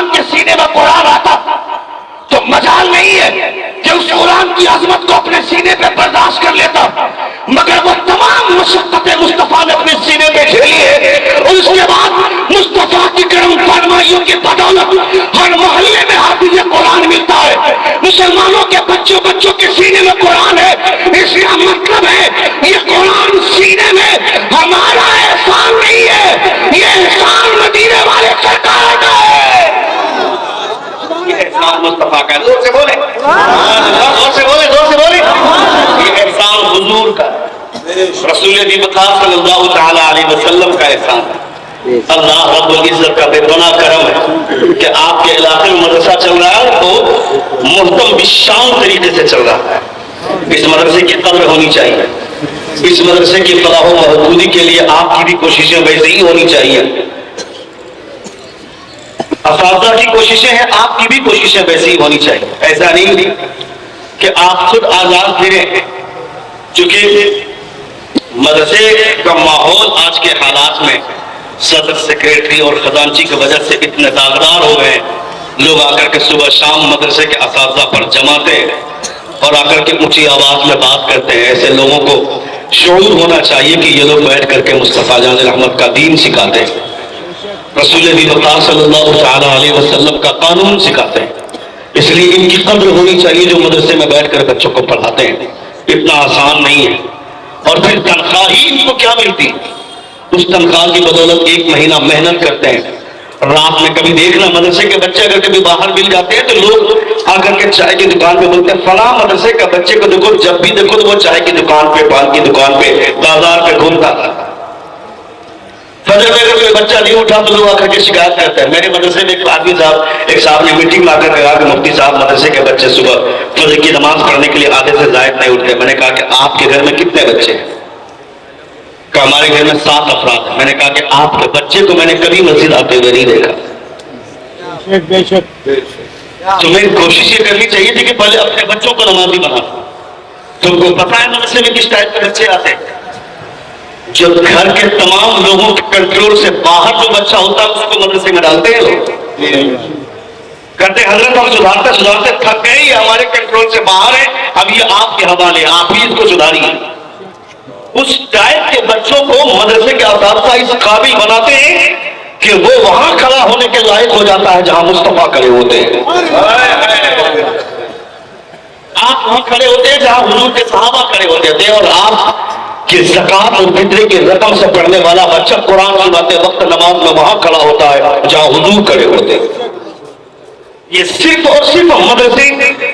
मुसलमान के सीने में कुरान आता तो मजाल नहीं है कि उस कुरान की अजमत को अपने सीने पे बर्दाश्त कर लेता, मगर वो तमाम मुशक्कतें मुस्तफा ने अपने सीने पे झेली है और उसके बाद मुस्तफा की करम फरमाइयों की बदौलत हर मोहल्ले में हाफिज कुरान मिलता है। मुसलमानों के बच्चों के सीने में कुरान है, इसका मतलब है ये कुरान सीने में हमारा एहसान नहीं है, ये एहसान मदीने वाले सरकार का है, ये एहसान मुस्तफा का है। जोर से बोले, जोर से बोले, जोर से बोले, ये एहसान हुजूर का, रसूल सल्लल्लाहु तआला अलैहि वसल्लम का एहसान है। अल्लाह रब्बुल इज्जत का बेपना करम है कि आपके इलाके में मदरसा चल रहा है तो मुहतम बिशान तरीके से चल रहा है। इस मदरसे की कद्र होनी चाहिए, इस मदरसे की फलाह व महफूजी के लिए आपकी भी कोशिशें वैसे ही होनी चाहिए। असातिज़ा की कोशिशें हैं, आपकी भी कोशिशें वैसी ही होनी चाहिए। ऐसा नहीं कि आप खुद आजाद फिरें, चूंकि मदरसे का माहौल आज के हालात में सदर सेक्रेटरी और खजांची की वजह से इतने दागदार हो गए, लोग आकर के सुबह शाम मदरसे के असातिज़ा पर जमाते हैं और आकर के ऊंची आवाज में बात करते हैं। ऐसे लोगों को शऊर होना चाहिए कि ये लोग बैठ करके मुस्तफा जान रहमत का दीन सिखाते हैं, रसूल सल्लल्लाहु अलैहि वसल्लम का कानून सिखाते हैं। इसलिए इनकी कद्र होनी चाहिए जो मदरसे में बैठ कर बच्चों को पढ़ाते हैं। इतना आसान नहीं है। और फिर तनख्वाह ही इनको क्या मिलती, उस तनख्वाह की बदौलत एक महीना मेहनत करते हैं। रात में कभी देखना मदरसे के बच्चे अगर कभी बाहर मिल जाते हैं तो लोग आकर के चाय की दुकान पे बोलते हैं फला मदरसे का बच्चे को देखो, जब भी देखो तो वो चाय की दुकान पे, पान की दुकान पे, बाजार पे घूमता था। फजर में अगर कोई बच्चा नहीं उठा तो लोग आकर के शिकायत करते हैं। मेरे मदरसे में एक आदमी साहब, एक साहब ने मीटिंग में आकर कहा कि मुफ्ती साहब मदरसे के बच्चे सुबह फजर की नमाज पढ़ने के लिए आधे से ज्यादा नहीं उठते। मैंने कहा कि आपके घर में कितने बच्चे हैं? कहा हमारे घर में 7 अफराद हैं। मैंने कहा कि आपके बच्चे को मैंने कभी मस्जिद आते हुए नहीं देखा। तुम्हें कोशिश ये करनी चाहिए थी कि पहले अपने बच्चों को नमाजी बना। तुमको पता है मदरसे में किस टाइप के बच्चे आते हैं? जो घर के तमाम लोगों के कंट्रोल से बाहर जो बच्चा होता है उसको मदरसे में डालते हैं लोग। कहते हजरत हम सुधारते सुधारते थक गए, हमारे कंट्रोल से बाहर है, अब ये आपके हवाले, आप ही इसको सुधारिए। उस टाइप के बच्चों को मदरसे के असातिज़ा इस काबिल बनाते हैं कि वो वहां खड़ा होने के लायक हो जाता है जहां मुस्तफा खड़े होते हैं। आप वहां खड़े होते हैं जहां हुजूर के सहाबा खड़े होते थे, और आप कि ज़कात और फित्रे की रकम से पढ़ने वाला बच्चा कुरान सुनाते वक्त नमाज में वहां खड़ा होता है जहां हुजूर खड़े होते हैं। ये सिर्फ और सिर्फ मदरसे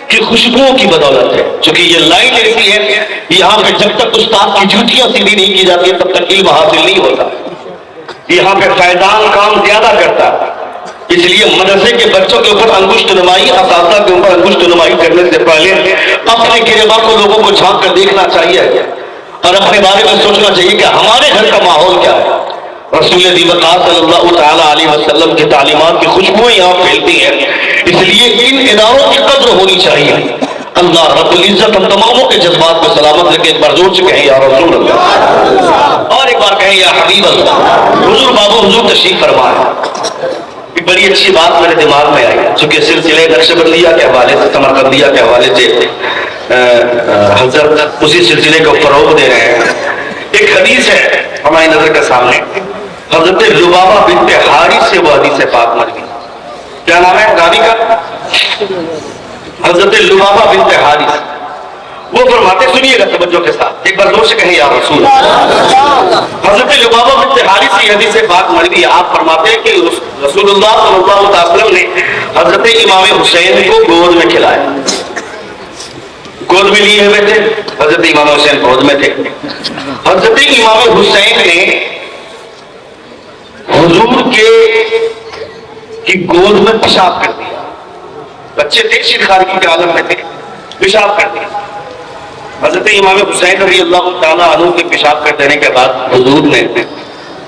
की खुशबुओं की बदौलत है। क्योंकि ये लाइन ऐसी है, यहाँ पे जब तक उस्ताद की जूतियां सीधी नहीं की जाती तब तक इल्म हासिल नहीं होता। यहाँ पे फैजान काम ज्यादा करता है। इसलिए मदरसे के बच्चों के ऊपर अंगुष्ठ नुमाई, असातिज़ा के ऊपर अंगुष्ठ नुमाई करने से पहले अपने गिरेबा को लोगों को झांक कर देखना चाहिए और अपने बारे में सोचना चाहिए कि हमारे घर का माहौल क्या है। रसूल सल्लल्लाहु अलैहि वसल्लम की तालीमात की खुशबुएं यहाँ फैलती हैं। इसलिए इन इदारों की कद्र होनी चाहिए। अल्लाह रब्बुल इज्जत हम तमामों के जज्बात को सलामत रखे। एक बार जोर से कहें या रसूल अल्लाह, और एक बार कहें या हबीब अल्लाह। हुजूर बाबू हुजूर तशरीफ फरमाए। एक बड़ी अच्छी बात मेरे दिमाग में आई, चूंकि सिलसिले नक्शबंदिया के हवाले से, समरकंदिया के हवाले से हजरत उसी सिलसिले को फरोग दे रहे हैं। एक हदीस है हमारी नजर के सामने, हजरत लुबाबा बिन्ते हारिस से वो हदीस पाक मरवी। क्या नाम है रावी का? हजरत लुबाबा बिन्ते हारिस। वो फरमाते, सुनिएगा तवज्जो के साथ, एक बार जोर से कहें या रसूल। हजरत लुबाबा बिन्ते हारिस की हदीस पाक मरवी। आप फरमाते हैं कि रसूलुल्लाह सल्लल्लाहु अलैहि वसल्लम ने हजरत इमाम हुसैन को गोद में खिलाया। गोद में लिए हुए थे, हजरत इमाम हुसैन गोद में थे। हजरत इमाम हुसैन ने हुजूर की गोद में पेशाब कर दिया। बच्चे थे, शिरखारगी के आलम में थे, पेशाब कर दिया। हजरत इमाम हुसैन रज़ियल्लाहु ताला अन्हु के पेशाब कर देने के बाद हुजूर ने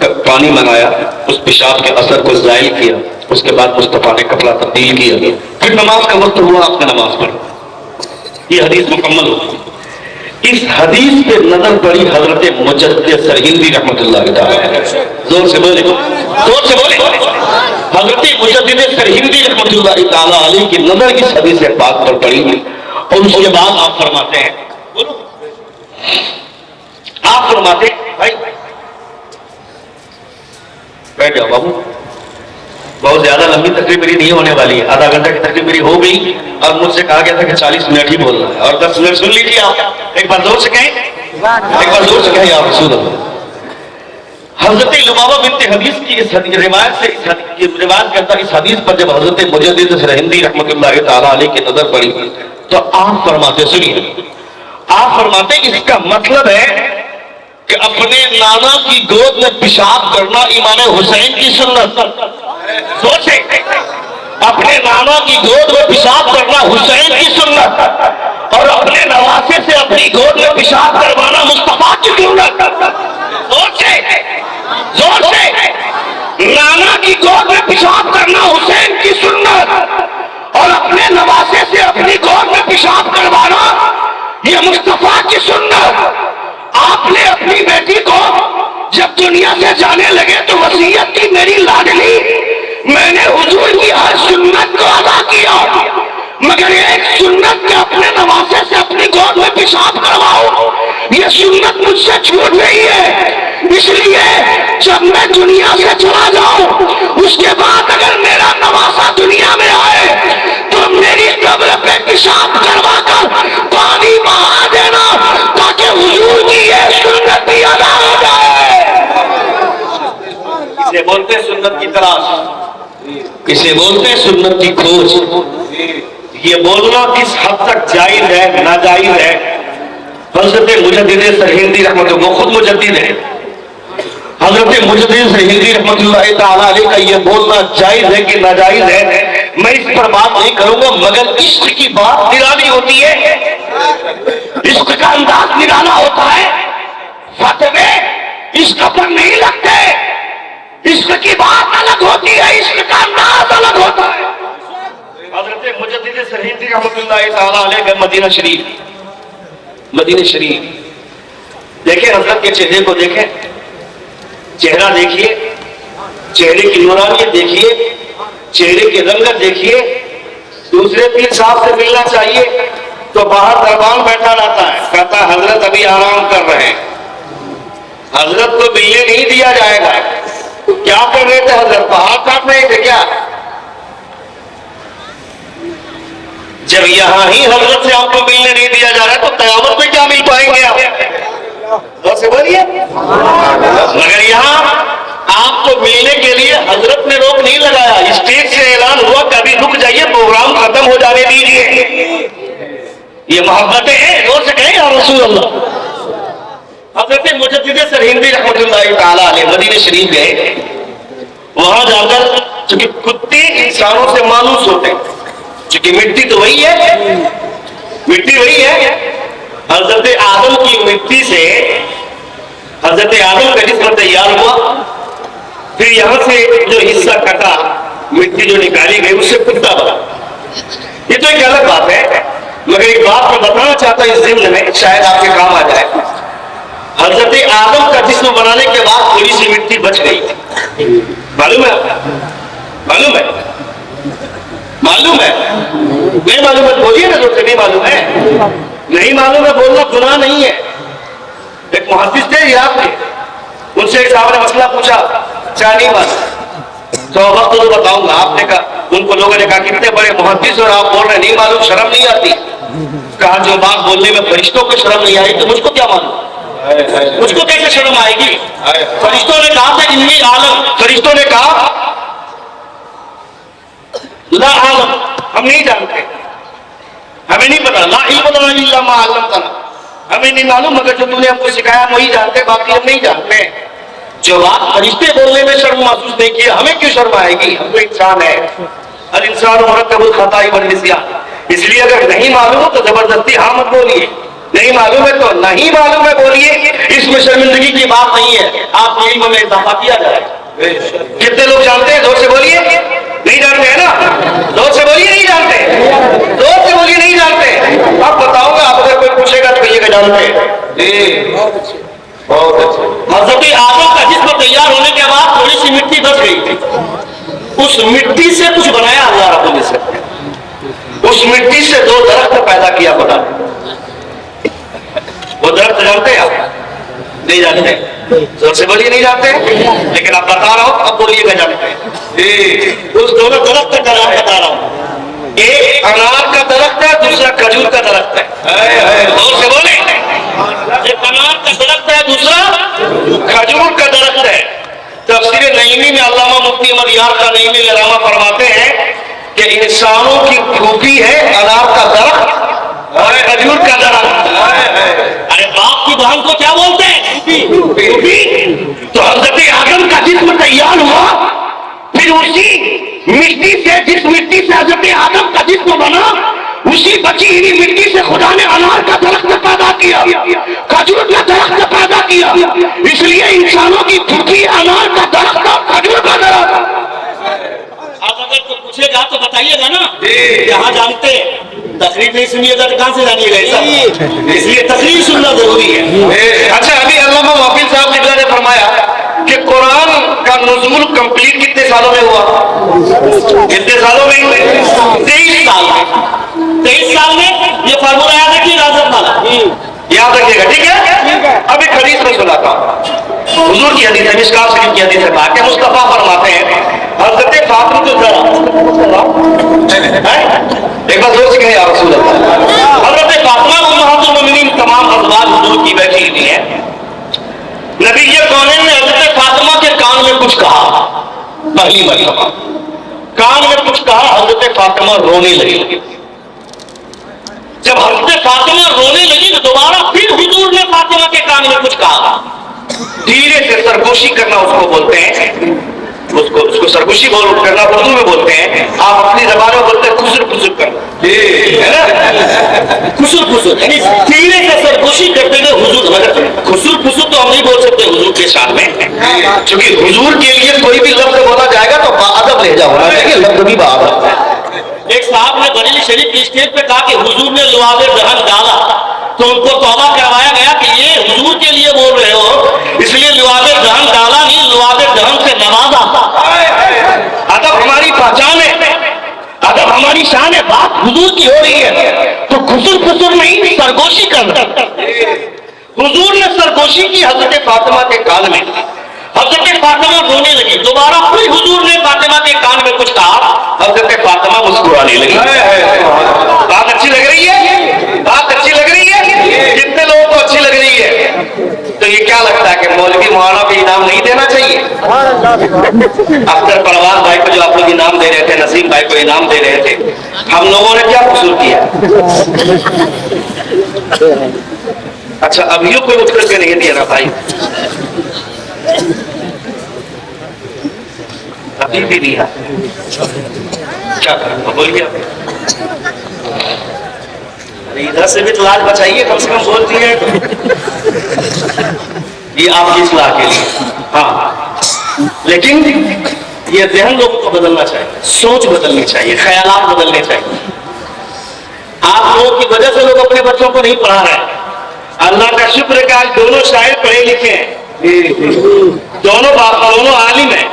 पानी मंगाया, उस पेशाब के असर को ज़ाइल किया। उसके बाद मुस्तफा ने कपड़ा तब्दील किया, फिर नमाज का वक्त हुआ, आपने नमाज पढ़ी। ये हदीस मुकम्मल हो। इस हदीस पे नजर पड़ी हजरत मुजद्दिद सरहिंदी रहमतुल्लाह अलैह। जोर से बोले, जोर से बोले। हजरत मुजद्दिद सरहिंदी रहमतुल्लाह ताला अलैह की नजर इस हदीस पाक पर पड़ी और उसके बाद आप फरमाते हैं, बोलो, आप फरमाते भाई बैठ जाओ बाबू, बहुत ज्यादा लंबी तकरीर मेरी नहीं होने वाली है, आधा घंटा की तकरीर मेरी हो गई और मुझसे कहा गया था कि 40 मिनट ही बोलना है और 10 मिनट सुन लीजिए आप। एक बार जोर से कहें, एक बार जोर से कहें आप रसूल अल्लाह। हजरत लुबाबा बिनते हदीस की इस रिवायत से रिवायत करता इस हदीस पर जब हजरत मुजद्दिद सरहिंदी रहमतुल्लाह ताला अलैह की नजर पड़ी तो आप फरमाते, सुनिए, आप फरमाते इसका मतलब है कि अपने नाना की गोद में पेशाब करना इमाम हुसैन की सुन्नत। सोचे, अपने नाना की गोद में पेशाब करना हुसैन की सुन्नत और अपने नवासे से अपनी गोद में पेशाब करवाना मुस्तफा की सुन्नत। सोचे, जोर से, नाना की गोद में पेशाब करना हुसैन की सुन्नत और अपने नवासे से अपनी गोद में पेशाब करवाना ये मुस्तफा की सुन्नत। आपने अपनी बेटी को जब दुनिया से जाने लगे तो वसीयत की, मेरी लाडली, मैंने हुजूर की हर सुन्नत को अदा किया मगर एक सुन्नत के अपने नवासे से अपनी गोद में पेशाब करवाओ, ये सुन्नत मुझसे छूट रही है। इसलिए जब मैं दुनिया से चला जाऊं उसके बाद अगर मेरा नवासा दुनिया में आए तो मेरी कब्र पे पेशाब करवा कर पानी बहा देना ताकि हुजूर की ये सुन्नत भी अदा हो जाए। इसे बोलते हैं सुन्नत की तलाश, इसे बोलते हैं सुन्नत की खोज। ये बोलना किस हद तक जायज है नाजायज है, हजरत मुजद्दिद सरहिंदी रहमतुल्लाह, वो खुद मुजद्दिद है, हजरत मुजद्दिद सरहिंदी रहमतुल्लाह ताला अलैह का ये बोलना जायज है कि नाजायज है, मैं इस पर बात नहीं करूंगा, मगर इश्क की बात निराली होती है, इश्क का अंदाज निराला होता है, फतवे इश्क पर नहीं लगते, इश्क की बात अलग होती है, इश्क का अंदाज अलग होता है। हजरत मुजद्दिद सरहिंदी रहमतुल्लाह ताला अलैह का मदीना शरीफ, मदीना शरीफ देखें, हजरत के चेहरे को देखें, चेहरा देखिए, चेहरे की नूरानियत देखिए, चेहरे की रंगत देखिए। दूसरे पीर साहब से मिलना चाहिए तो बाहर दरबान बैठा रहता है, कहता है हजरत अभी आराम कर रहे हैं, हजरत को मिलने नहीं दिया जाएगा। क्या कर रहे थे हजरत, पहाड़ काट रहे थे क्या? जब यहां ही हजरत से आपको मिलने नहीं दिया जा रहा है तो कयामत में क्या मिल पाएंगे आप? से बोलिए, मगर यहां आपको मिलने के लिए हजरत ने रोक नहीं लगाया, स्टेज से ऐलान हुआ कि अभी रुक जाइए, प्रोग्राम खत्म हो जाने दीजिए। ये मोहब्बतें हैं, जोर से कहें या रसूल अल्लाह। हजरत मुजद्दिद सरहिंदी रहमतुल्लाह ताला अलैह मदीना शरीफ गए, वहां जाकर चूंकि कुत्ते इंसानों से मानूस होते हैं, क्योंकि मिट्टी तो वही है, मिट्टी वही है, हजरत आदम की मिट्टी से हजरत आदम का जिस्म तैयार हुआ, फिर यहां से जो हिस्सा कटा, मिट्टी जो निकाली गई उससे कुत्ता बना। ये तो एक अलग बात है, मगर एक बात मैं बताना चाहता हूं इस जिम्न में, शायद आपके काम आ जाए। हजरत आदम का जिस्म बनाने के बाद थोड़ी सी मिट्टी बच गई, मालूम है? मालूम है? मालूम है? नहीं मालूम है बोलिए ना, जो नहीं मालूम है, नहीं मालूम है बोलना गुनाह नहीं है। एक मुहद्दिस थे इराक के, उनसे एक साहब ने मसला पूछा, क्या नहीं मालूम, तो वक्त तो बताऊंगा। आपने कहा, उनको लोगों ने कहा कितने बड़े मुहद्दिस और आप बोल रहे नहीं मालूम, शर्म नहीं आती? कहा जो बात बोलने में फरिश्तों को शर्म नहीं आई तो मुझको क्या मालूम, मुझको कैसे शर्म आएगी? फरिश्तों ने कहा था इन्हीं आलम, फरिश्तों ने कहा ला आलम, हम नहीं जानते, हमें नहीं पता, ला इल्म इल्ला मा अल्लमतना, हमें नहीं मालूम मगर जो तूने हमको सिखाया वही जानते, बाकी हम नहीं जानते। जो बात फरिश्ते बोलने में शर्म महसूस नहीं किया, हमें क्यों शर्म आएगी? हम तो इंसान है, अल इंसान मुरक्कबुल खताई वल निस्यान। इसलिए अगर नहीं मालूम हो तो जबरदस्ती हाँ मत बोलिए, नहीं मालूम है तो नहीं मालूम है बोलिए, इसमें शर्मिंदगी की बात नहीं है, आपके इल्म में इजाफा किया जाए। कितने लोग जानते हैं? जोर से बोलिए, नहीं जानते हैं ना? जोर से बोलिए नहीं जानते, जोर से बोलिए नहीं जानते। अब बताऊंगा, आप अगर कोई पूछेगा तो कहिएगा जानते हैं। बहुत अच्छे। हजरत आदम का जिस्म तैयार होने के बाद थोड़ी सी मिट्टी बच गई थी, उस मिट्टी से कुछ बनाया अल्लाह रब्बुल इज्जत। उस मिट्टी से दो दरख्त पैदा किया खुदा। वो दरख्त जानते हैं आप? नहीं जानते? सबसे बोलिए नहीं जानते, लेकिन आप बता रहा हूं, अब बोलिएगा जानते हैं। उस दोनों दरख्त का नाम बता रहा हूं। एक अनार का दरख्त है, दूसरा खजूर का दरख्त है। जोर से बोले। एक अनार का दरख्त है, दूसरा खजूर का दरख्त है। तफसीर नईमी में अल्लामा मुफ्ती अहमद यार का नईमी लरामा फरमाते हैं कि इंसानों की खूबी है अनार का दरख्त और खजूर का दरख्त। अरे बाप की बहन को क्या बोलते हैं? तो हजरत आदम का जिस्म तैयार हुआ, फिर उसी मिट्टी से, जिस मिट्टी से हजरत आदम का जिस्म बना, उसी बची हुई मिट्टी से खुदा ने अनार का दरख्त पैदा किया, खजूर का दरख्त पैदा किया। इसलिए इंसानों की खूबी अनार का दरख्त और खजूर का दरख्त। आप अगर तो पूछेगा तो बताइएगा ना, यहाँ जानते तकरीर नहीं सुनिएगा तो कहां से जानिएगा ऐसा? इसलिए तकरीर सुनना जरूरी है। अच्छा, अभी अल्लामा वाफिल साहब निकला ने फरमाया कि कुरान का नुज़ुल कंप्लीट कितने सालों में हुआ? कितने सालों में? 23 साल में। 23 साल में ये फार्मूला याद रखिए, राजत वाला याद रखिएगा, ठीक है? अब एक हदीस में सुनाता हूं, हुजूर की हदीस है, मिशकात शरीफ की हदीस है। बाकी मुस्तफा फरमाते हैं हज़रत फातिमा को जरा एक बार जोर से कहें या रसूल अल्लाह। हज़रत फातिमा उम्महातुल मोमिनीन तमाम अज़वाज हुजूर की बैठी हुई है। नबी ये कौनैन ने हज़रत फातिमा के कान में कुछ कहा, पहली मरतबा कान में कुछ कहा, हज़रत फातिमा रोने लगी। जब हज़रत फातिमा रोने लगी तो दोबारा फिर हुजूर ने फातिमा के कान में कुछ कहा। धीरे से सरगोशी करना उसको बोलते हैं, उसको सरगोशी करना उर्दू में बोलते हैं, आप अपनी जबान में बोलते हैं खुसुर खुसुर करना, खुसुर खुसुर, यानी धीरे से सरगोशी करते हुए हुजूर। मगर खुसुर खुसुर तो हम नहीं बोल सकते हुजूर के शान में, क्योंकि हुजूर के लिए कोई भी लफ्ज बोला जाएगा तो बाअदब लहजा होना चाहिए, लफ्ज भी बाअदब। एक साहब ने बरेली शरीफ की स्टेज पे कहा कि हुजूर ने लुआबे दहन डाला, तो उनको तौबा करवाया गया कि ये हुजूर के लिए बोल रहे हो, इसलिए लुआबे दहन डाला नहीं, लुआबे दहन से नवाजा। अदब हमारी पहचान है, अदब हमारी शान है, बात हुजूर की हो रही है तो खुसुर खुसुर नहीं, सरगोशी करना। हुजूर ने सरगोशी की हजरत फातिमा के कान में, हजरत फातिमा रोने लगी। दोबारा फिर हुजूर ने फातिमा के कान में कुछ कहा, हजरत फातिमा मुस्कुराने लगी। बात अच्छी लग रही है? बात अच्छी लग रही है? कितने लोगों को अच्छी लग रही है? तो ये क्या लगता है कि मौलवी मौलाना को इनाम नहीं देना चाहिए? अख्तर परवान भाई को जो आप लोग इनाम दे रहे थे, नसीम भाई को इनाम दे रहे थे, हम लोगों ने क्या कसूर किया? अच्छा, अभियो कोई उठ करके नहीं दिया ना भाई, अभी भी दिया, क्या करूं? बोलिए, इधर से भी तो लाज बचाइए, कम से कम बोल दिए ये आपकी इस्लाह के लिए। हाँ, लेकिन ये ज़हन लोगों को बदलना चाहिए, सोच बदलनी चाहिए, ख्यालात बदलने चाहिए। आप लोगों की वजह से लोग अपने बच्चों को नहीं पढ़ा रहे हैं। अल्लाह का शुक्र है कि आज दोनों शायर पढ़े लिखे हैं, दोनों आलिम हैं।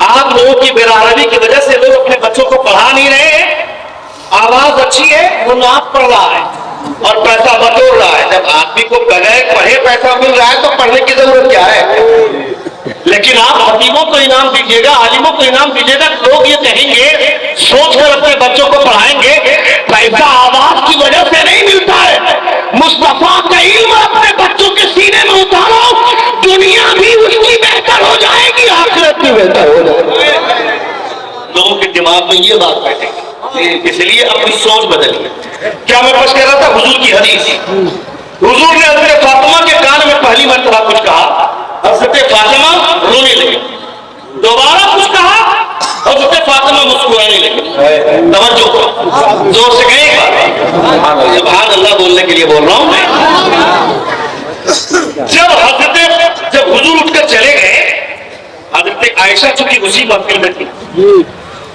आप लोगों की बेराहमी की वजह से लोग अपने बच्चों को पढ़ा नहीं रहे हैं। आवाज अच्छी है, वो नाप पढ़ रहा है और पैसा बटोर रहा है। जब आदमी को बगैर पढ़े पैसा मिल रहा है तो पढ़ने की जरूरत क्या है? लेकिन आप हकीमों को इनाम दीजिएगा, आलिमों को इनाम दीजिएगा, लोग ये कहेंगे, सोचकर अपने बच्चों को पढ़ाएंगे, पैसा आवाज की वजह से नहीं मिलता है। मुस्तफा का इल्म अपने बच्चों के सीने में उतारो, दुनिया भी उसकी बेहतर हो जाएगी, आखिरत भी बेहतर हो जाएगी। लोगों के दिमाग में ये बात बैठेगी, इसलिए अपनी सोच बदलिए। क्या मैं बस कह रहा था, हुजूर की हदीस, हुजूर ने हज़रत फातिमा के कान में पहली मर्तबा कुछ कहा, हज़रत फातिमा रोने लगी। दोबारा कुछ कहा, हज़रत फातिमा मुस्कुराने लगी। तवज्जो, जोर से कहें, सुभान अल्लाह बोलने के लिए बोल रहा हूं मैं। जब हुजूर उठकर चले गए, हज़रत आयशा चूंकि उसी महफिल में थी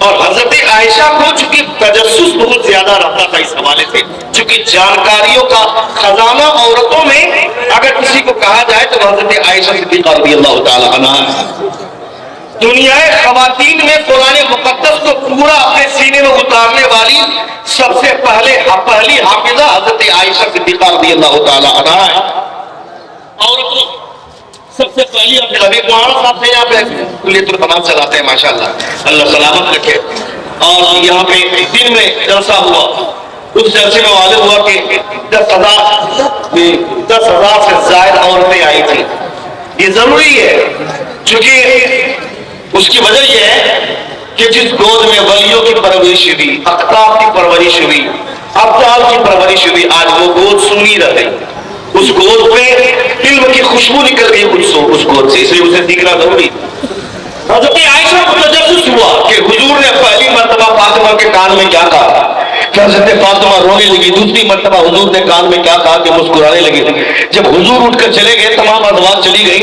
और हज़रत आयशा को चूंकि तजस्सुस बहुत ज्यादा रहता था इस हवाले से, चूंकि जानकारियों का खजाना औरतों में अगर किसी को कहा जाए तो हज़रत आयशा सिद्दीक़ा रज़ियल्लाहु ताला अन्हा। दुनिया खवातीन में कुरान मुकद्दस को पूरा अपने सीने में उतारने वाली सबसे पहली हाफिजा हजरत आयशा सिद्दीक़ा रज़ियल्लाहु ताला अन्हा है। और सबसे पहली अभी कुरान साहब से यहाँ पे कुल्लियतुल कमाल चलाते हैं माशाअल्लाह, अल्लाह सलामत रखे। और यहाँ पे दिन में जलसा हुआ, उस जलसे में मालूम हुआ कि 10,000 से ज्यादा औरतें आई थी। ये जरूरी है क्योंकि उसकी वजह यह है कि जिस गोद में वलियों की परवरिश हुई, अख्ताब की परवरिश हुई, अब्दाल की परवरिश हुई, आज वो गोद सूनी रह गई। उस गोद पे इल्म की खुशबू निकल गई उस गोद से, इसलिए उसे सीखना जरूरी। हज़रत आयशा को तजस्सुस हुआ कि हुजूर ने पहली मर्तबा फातिमा के कान में क्या कहा। हज़रत फातिमा रोने लगी। दूसरी मर्तबा हुजूर ने कान में क्या कहा कि मुस्कुराने लगी। जब हुजूर उठकर चले गए, तमाम अज़वाज चली गई,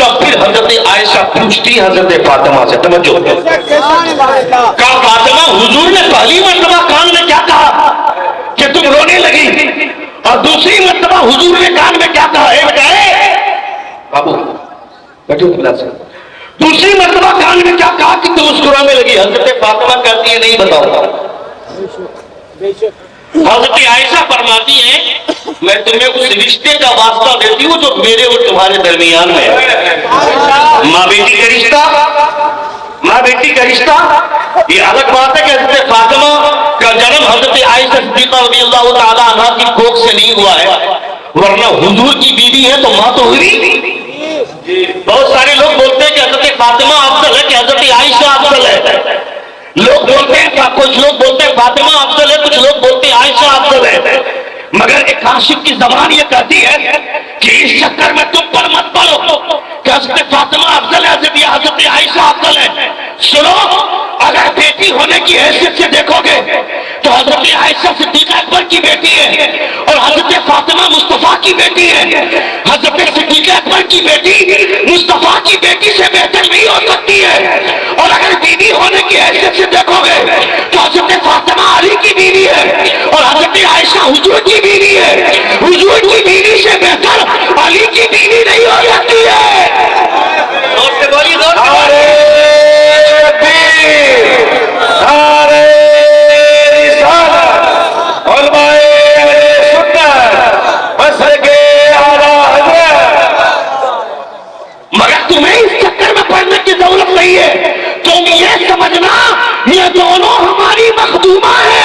तब फिर हज़रत आयशा पूछती हज़रत फातिमा से, तवज्जो कहा, फातिमा हुजूर ने पहली मर्तबा कान में क्या कहा कि तुम रोने लगी, और दूसरी मर्तबा हुजूर ने कान में क्या कहा? बाबू बैठो। दूसरी मर्तबा कान में क्या कहा कि तुम मुस्कुराने लगी? हज़रत फातिमा कहती है नहीं बताओ। हज़रत आयशा फरमाती है मैं तुम्हें उस रिश्ते का वास्ता देती हूँ जो मेरे और तुम्हारे दरमियान में है। माँ बेटी का रिश्ता, माँ बेटी का रिश्ता। ये अलग बात है कि हज़रत फातिमा का जन्म हज़रत आयशा सिद्दीक़ा रज़ियल्लाहु ताला अन्हा की कोख से नहीं हुआ है, वरना हुजूर की बीवी है तो माँ तो हुई। बहुत सारे लोग बोलते हैं कि हज़रत फातिमा अफजल है कि हज़रत आयशा अफजल है। लोग बोलते हैं, कुछ लोग बोलते हैं फातिमा अफजल है, कुछ लोग बोलते हैं आयशा अफजल है। मगर एक आशिक की जबान ये कहती है कि इस चक्कर में तुम पर मत पड़ो कि हज़रत फातिमा अफजल है या हज़रत आयशा अफजल है। सुनो, अगर बेटी होने की हैसियत से देखोगे तो हज़रत आयशा सिद्दीक़ा अकबर की बेटी है और हज़रत फातिमा मुस्तफा की बेटी है। हज़रत सिद्दीक़ा अकबर की बेटी मुस्तफा की बेटी से बेहतर नहीं हो सकती है। और अगर बीवी होने की हैसियत से देखोगे तो हज़रत फातिमा अली की बीवी है और हज़रत आयशा हुजूर की बीवी है। हुजूर की बीवी से बेहतर अली की बीवी नहीं हो सकती है। दोस्त बोली मगर तुम्हें इस चक्कर में पढ़ने की जरूरत नहीं है। तुम ये समझना ये दोनों हमारी मखदूमा है।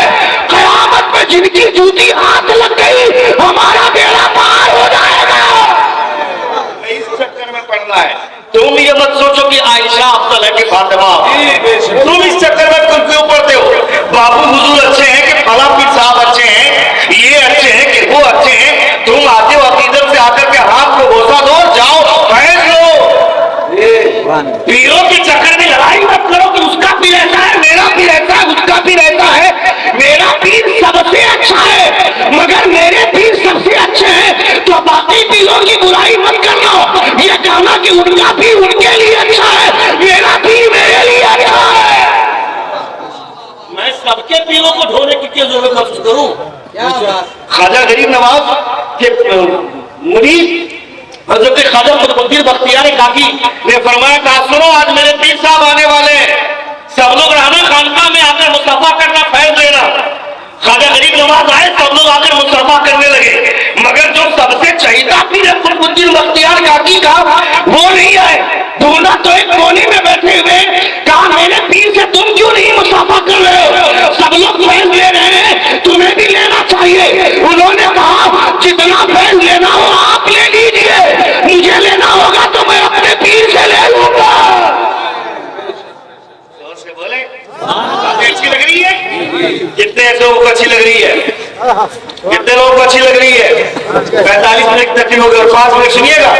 कयामत में जिनकी जूती हाथ लग गई हमारा बेड़ा पार हो जाएगा। इस चक्कर में पढ़ना है। तुम ये मत सोचो कि आयशा अफजल है कि फातिमा। तुम इस चक्कर में तुम क्यों पढ़ते हो? बाबू हुजूर अच्छे हैं कि फला पीर साहब अच्छे हैं, ये अच्छे हैं कि वो अच्छे हैं। तुम आते हो अकीदत से आकर के हाथ को बोसा दो, जाओ फैज लो। पीरों के चक्कर में लड़ाई मत करो कि उसका पीर ऐसा है, मेरा पीर ऐसा है, उसका पीर ऐसा है। मेरा पीर सबसे अच्छा है मगर मेरे पीर सबसे अच्छे हैं, तो बाकी पीरों की बुराई मत करना। ये कहना कि उनका पीर उनके लिए अच्छा है, मेरा पीर मेरे लिए अच्छा है। मैं सबके पीरों को ढोने की क्या जरूरत महसूस करूं? ख्वाजा गरीब नवाज के मुरीद हज़रत ख्वाजा कुतुबुद्दीन बख्तियार काकी ने फरमाया था, सुनो आज मेरे पीर साहब आने वाले हैं, सब लोग रहना खानका में आकर मुस्तफा करना, फैज लेना। ख्वाजा गरीब नवाज आए, सब लोग आकर मुस्तफा करने लगे, मगर जो सबसे चहीता पीर है कुतुबुद्दीन बख्तियार काकी का वो नहीं आए। ढूंढा तो एक कोने में बैठे हुए, कहा मेरे पीर से तुम क्यों नहीं मुस्तफा कर रहे हो? सब लोग फैज ले रहे हैं, तुम्हें भी लेना चाहिए। उन्होंने कहा जितना फैज लेना हो आप ले लीजिए, मुझे लेना होगा तो मैं अपने पीर से ले लूंगा। जोर से बोले, अच्छी लग रही है? कितने लोगों को अच्छी लग रही है? कितने लोगों को अच्छी लग रही है? 45 मिनट तक हो गए और 5 मिनट सुनिएगा,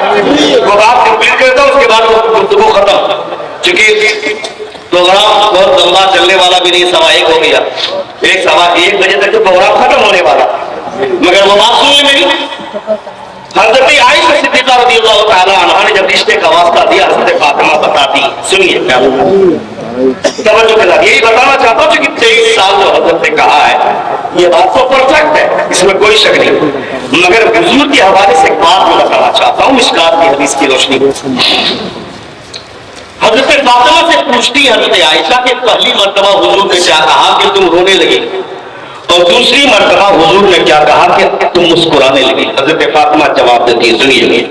वो बात कंप्लीट करता हूं, उसके बाद वो खत्म। क्योंकि प्रोग्राम बहुत लंबा चलने वाला भी नहीं, 1:15 हो गया। 1 बजे तक तो प्रोग्राम खत्म होने वाला, मगर वो बात सुन ली मेरी। हज़रत आयशा सिद्दीक़ा रज़ियल्लाहु ताला अन्हा ने जब रिश्ते का वास्ता दिया, हज़रत फातिमा बताती, सुनिए क्या तवज्जो के साथ यही बताना चाहता हूँ कि 23 साल जो हज़रत ने कहा है ये बात तो परफेक्ट है, इसमें कोई शक नहीं। मगर हुजूर के हवाले से एक बात मैं बताना चाहता हूँ, मिशकात की हदीस की रोशनी में। हजरत फातिमा से पूछती है हजरत आयशा के पहली मर्तबा हुजूर ने क्या कहा कि तुम रोने लगी, और दूसरी मर्तबा हुजूर ने क्या कहा कि तुम मुस्कुराने लगी। हजरत फातिमा जवाब देती है, सुनिए।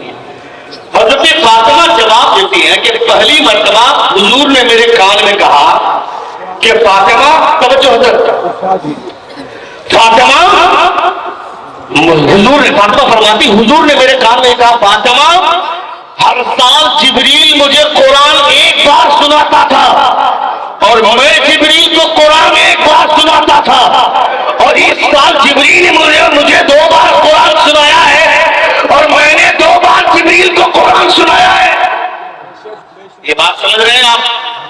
हजरत फातिमा जवाब देती है कि पहली मर्तबा हुजूर ने मेरे कान में कहा कि फातिमा, तवज्जो हजरत, फातिमा, फातिमा फरमाती हुजूर ने मेरे कान में कहा, फातिमा, हर साल जिब्रील मुझे कुरान एक बार सुनाता था और मैं जिब्रील को कुरान एक बार सुनाता था, और इस साल जिब्रील ने मुझे 2 बार कुरान सुनाया है और मैंने 2 बार जिब्रील को कुरान सुनाया है। ये बात समझ रहे हैं आप?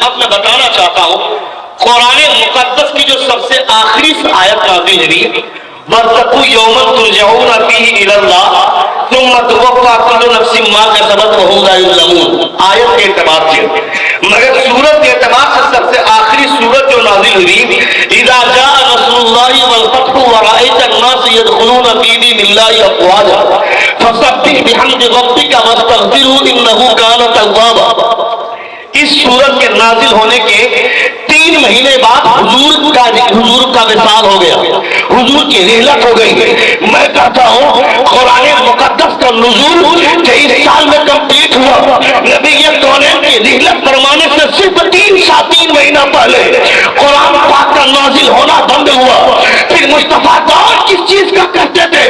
अब मैं बताना चाहता हूं, कुरान मुकद्दस की जो सबसे आखिरी आयत नाज़िल हुई, वत्तक़ू यौमन तुरजऊना फीही इलल्लाह सुम्मा तुवफ़्फ़ा कुल्लु नफ्सिन मा कसबत व हुम ला युज़लमून, आयत के एतबार से। मगर सूरत के एतबार से सबसे आखिरी सूरत जो नाज़िल हुई, इज़ा जाअ नस्रुल्लाहि वल फ़त्हु व रअयता अन्नास यदखुलूना फी दीनिल्लाहि अफ़वाजा फसब्बिह बिहम्दि रब्बिका वस्तग़फिरहू इन्नहू कान तव्वाबा। इस सूरत के नाजिल होने के 3 महीने बाद हुजूर का विसाल हो गया, हुजूर की रिहलत हो गई। मैं कहता हूँ कुरान मुकद्दस का नुज़ूल 23 साल में कंप्लीट हुआ। नबी ये कौनैन की रिहलत फरमाने से सिर्फ 3 महीना पहले कुरान पाक का नाजिल होना बंद हुआ। फिर मुस्तफा दौर किस चीज का करते थे?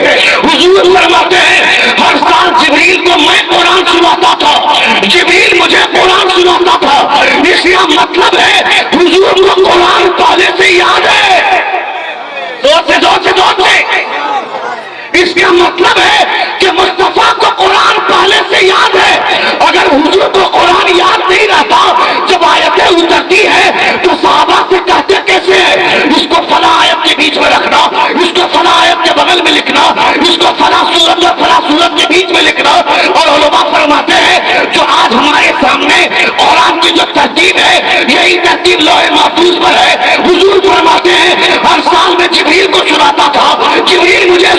हुजूर फरमाते हैं हर साल जिब्रील को मैं कुरान सुनाता था, जिब्रील मुझे कुरान सुनाता था। इसका मतलब है हुजूर को कुरान पहले से याद है। जोर से इसका मतलब है कि मुस्तफा को कुरान पहले से याद है। अगर हुजूर को कुरान याद नहीं रहता, जब आयतें उतरती है तो सहाबा से कहते कैसे है, इसको फला आयत के बीच में रखना, इसको फला आयत के बगल में लिखना, इसको फला सूरत और फला सूरत के बीच में लिखना। और उलमा फरमाते हैं जो आज हमारे सामने कुरान की जो तरतीब है, यही तरतीब लौह महफूज पर है। हुजूर फरमाते हैं हर साल में जिब्रील को सुनाता था, जिब्रील मुझे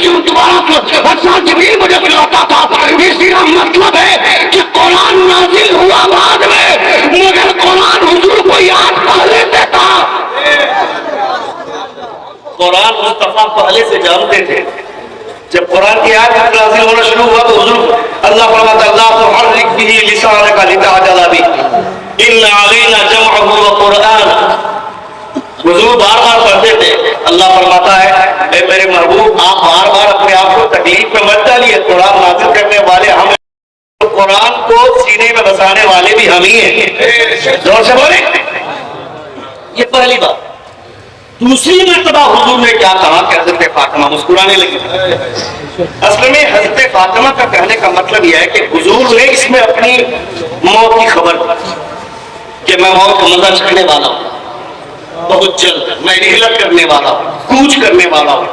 हर साल जिब्रील मुझे सुनाता था। इसका मतलब है कि कुरान नाजिल हुआ बाद में, मगर कुरान हुजूर को याद पहले से था। कुरान मुस्तफा पहले से जानते थे। जब कुरान की आयत नाज़िल होना शुरू हुआ तो हुजूर अल्लाह फरमाता अल्लाह तुहर्रिक बिही लिसानका लितअजला बिही इन्ना अलैना जमअहु व कुरआन। हुजूर बार-बार पढ़ते थे। अल्लाह फरमाता है ए मेरे महबूब, आप बार-बार अपने आप को तकलीफ में मत डालिए, कुरान नाज़िल करने वाले हम, तो कुरान को सीने में बसाने वाले भी हम ही हैं। जोर से बोले। ये पहली बात। दूसरी मर्तबा हुजूर ने क्या कहा कि हजरत फातिमा मुस्कुराने लगी। असल में हजरत फातिमा का कहने का मतलब यह है कि हुजूर ने इसमें अपनी मौत की खबर कि मैं मौत का मजा चखने वाला हूं, बहुत जल्द मैं रिहलत करने वाला हूं, कूच करने वाला हूं।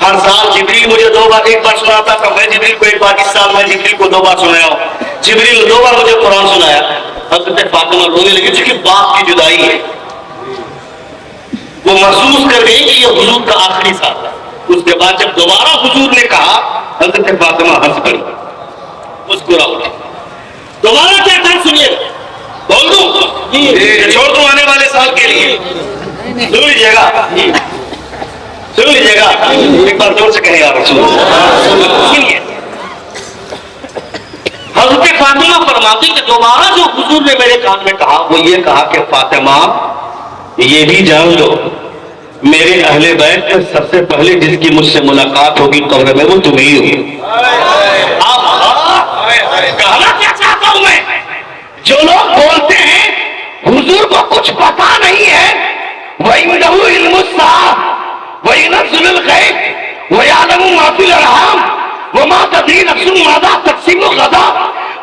हर साल जिब्रील मुझे 2 बार, एक बार सुनाता था, मैं जिब्रील को 1 बार, इस साल मैं जिब्रील को 2 बार सुनाया हूं। जिब्रील ने 2 बार मुझे कुरान सुनाया। हजरत फातिमा रोने लगी, क्योंकि बाप की जुदाई है। वो महसूस कर गई कि ये हुजूर का आखिरी साल था। उसके बाद जब दोबारा हुजूर ने कहा, हजरत फातिमा हंस पड़ी, मुस्कुरा उठी। दोबारा क्या था सुनिएगा, बोल दूं छोड़ दूं आने वाले साल के लिए? सुन लीजिएगा, सुन लीजिएगा, एक बार जोर से कहें यार रसूल। सुनिए, हजरत फातिमा फरमाती कि दोबारा जो हुजूर ने मेरे कान में कहा वो ये कहा कि फातिमा ये भी जान लो, मेरे अहले बैत में सबसे पहले जिसकी मुझसे मुलाकात होगी कब्र में वो तुम ही हो। कहना क्या चाहता हूं मैं, जो लोग बोलते हैं हुजूर को कुछ पता नहीं है, वइंदहु इल्मुस्साअह व युनज़्ज़िलुल गैब व यअलमु मा फिल अरहाम व मा तदरी नफ्सुन माज़ा तक्सिबु गदा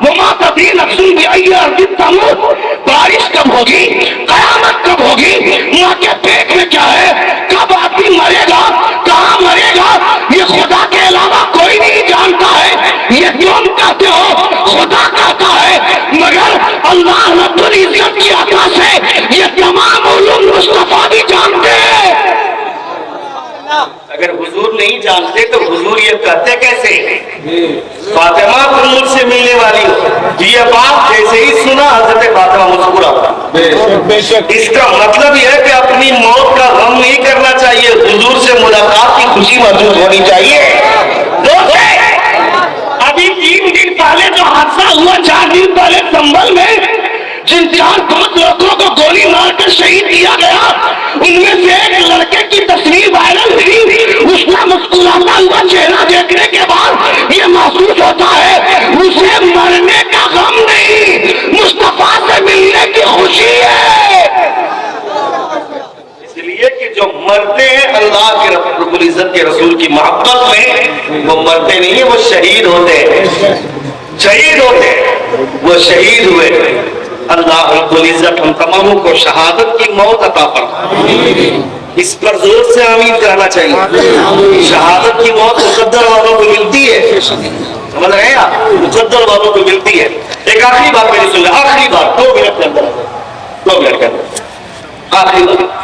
व मा तदरी नफ्सुन बिअय्यि अर्दिन तमूत। बारिश कब होगी, कयामत कब होगी, मां के पेट में क्या है, कब आदमी मरेगा, कहां मरेगा, ये खुदा के अलावा कोई नहीं जानता है। ये तुम कहते हो, खुदा कहता है, मगर अल्लाह रब्बुल इज्जत की अता से ये तमाम उलूम मुस्तफा भी जानते हैं। अगर हुजूर नहीं जानते तो हुजूर ये कहते कैसे फातिमा तुम मुझसे मिलने वाली हो। ये बात जैसे ही सुना हजरत फातिमा मुस्कुरा। इसका मतलब यह है कि अपनी मौत का गम नहीं करना चाहिए, हुजूर से मुलाकात की खुशी महसूस होनी चाहिए। अभी 3 दिन पहले जो हादसा हुआ, 4 दिन पहले संभल में जिन 4-5 लोगों को गोली मारकर शहीद किया गया, उनमें से एक लड़के की तस्वीर वायरल हुई। उसका मुस्कुराता हुआ चेहरा देखने के बाद ये महसूस होता है उसे मरने का गम नहीं, मुस्तफा से मिलने की खुशी है। इसलिए कि जो मरते हैं अल्लाह के रब्बुल इज्जत के रसूल की मोहब्बत में, वो मरते नहीं है, वो शहीद होते हैं। शहीद होते हैं, वो शहीद हुए। अल्लाह रब्बुल इज्जत हम तमामों को शहादत की मौत अता फरमाए। इस पर जोर से आमीन कहना चाहिए। शहादत की मौत मुकद्दर वालों को मिलती है, समझ रहे हैं आप, मुकद्दर वालों को मिलती है। एक आखिरी बात मेरी सुन, आखिरी बात 2 मिनट के अंदर, 2 मिनट के अंदर आखिरी बात।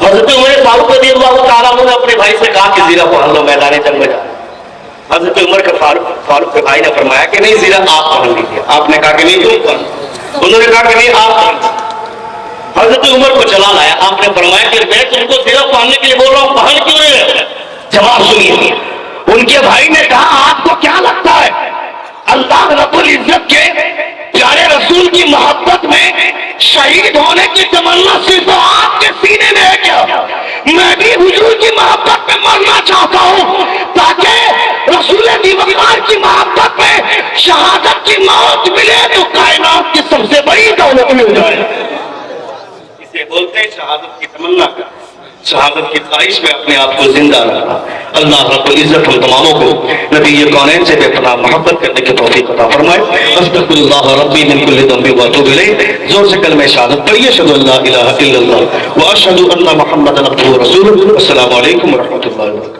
हजरत उमर फारूक रज़ियल्लाहु ताला अन्हु ने अपने भाई से कहा कि जीरा पहन लो, मैदान जंग में जा। हजरत उमर के फारूक के भाई ने फरमाया कि नहीं जीरा आप पहन लीजिए। आपने कहा कि नहीं तुम पहन, उन्होंने कहा कि नहीं आप पहन। हजरत उमर को चला लाया, आपने फरमाया कि मैं तुमको जीरा पहनने के लिए बोल रहा हूँ, पहन क्यों नहीं रहे? जवाब सुनिए, उनके भाई ने कहा आपको क्या लगता है अल्लाह रब्बुल इज्जत के प्यारे रसूल की मोहब्बत में शहीद होने की तमन्ना सिर्फ आपके सीने में है क्या? मैं भी हुजूर की मोहब्बत में मरना चाहता हूँ ताकि रसूल दीवार की मोहब्बत में शहादत की मौत मिले तो कायनात की सबसे बड़ी दौलत मिल जाए। इसे बोलते हैं शहादत की तमन्ना का, शहादत की ख्वाहिश में अपने आप को जिंदा रखना। अल्लाह रब्बुल इज्जत हम तमामों को नबी कौनैन से बेपनाह मोहब्बत करने की तौफीक अता फरमाए। अस्तगफिरुल्लाह रब्बी मिन कुल्ली ज़ंबि व अतूबु इलैह। जोर से कलमे शहादत पढ़िए, अशहदु अल्ला इलाहा इल्लल्लाह व अशहदु अन्ना मुहम्मदन अब्दुहु व रसूलुहु। अस्सलामु अलैकुम व रहमतुल्लाहि व बरकातुहू।